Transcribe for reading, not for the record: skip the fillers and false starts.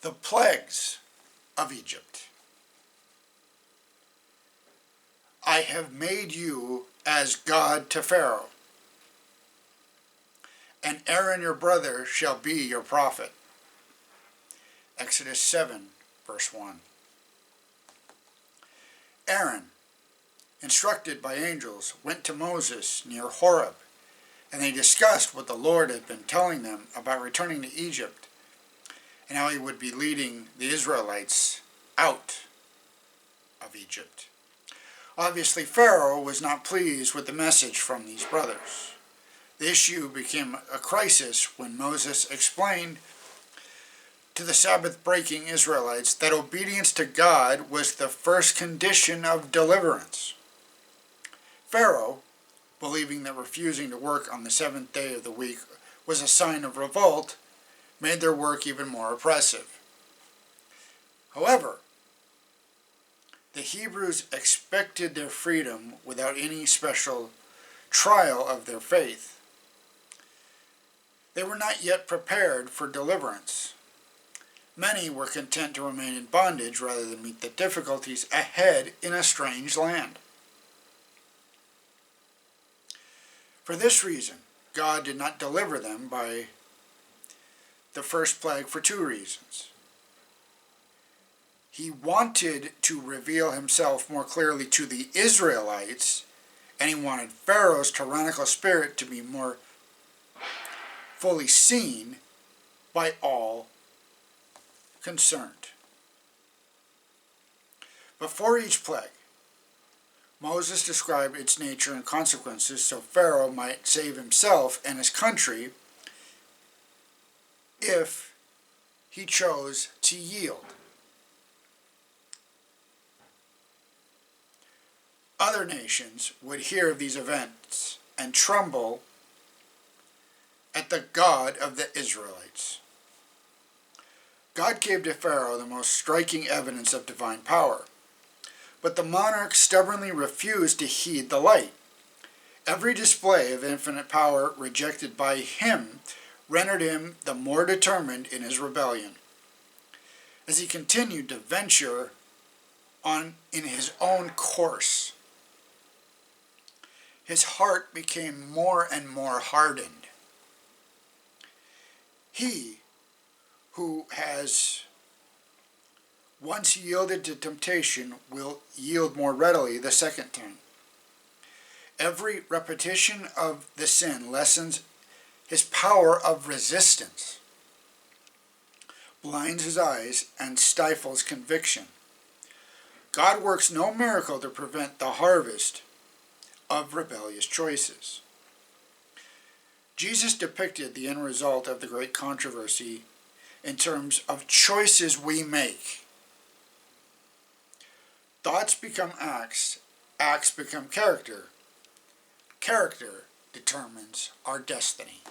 The plagues of Egypt. I have made you as God to Pharaoh, and Aaron your brother shall be your prophet. Exodus 7, verse 1. Aaron, instructed by angels, went to Moses near Horeb, and they discussed what the Lord had been telling them about returning to Egypt and how he would be leading the Israelites out of Egypt. Obviously, Pharaoh was not pleased with the message from these brothers. The issue became a crisis when Moses explained to the Sabbath-breaking Israelites that obedience to God was the first condition of deliverance. Pharaoh, believing that refusing to work on the seventh day of the week was a sign of revolt, made their work even more oppressive. However, the Hebrews expected their freedom without any special trial of their faith. They were not yet prepared for deliverance. Many were content to remain in bondage rather than meet the difficulties ahead in a strange land. For this reason, God did not deliver them by the first plague for two reasons. He wanted to reveal himself more clearly to the Israelites, and he wanted Pharaoh's tyrannical spirit to be more fully seen by all concerned. Before each plague, Moses described its nature and consequences so Pharaoh might save himself and his country if he chose to yield. Other nations would hear of these events and tremble at the God of the Israelites. God gave to Pharaoh the most striking evidence of divine power, but the monarch stubbornly refused to heed the light. Every display of infinite power rejected by him rendered him the more determined in his rebellion. As he continued to venture on in his own course, his heart became more and more hardened. He who has once yielded to temptation will yield more readily the second time. Every repetition of the sin lessens his power of resistance, blinds his eyes, and stifles conviction. God works no miracle to prevent the harvest of rebellious choices. Jesus depicted the end result of the great controversy in terms of choices we make. Thoughts become acts, acts become character. Character determines our destiny.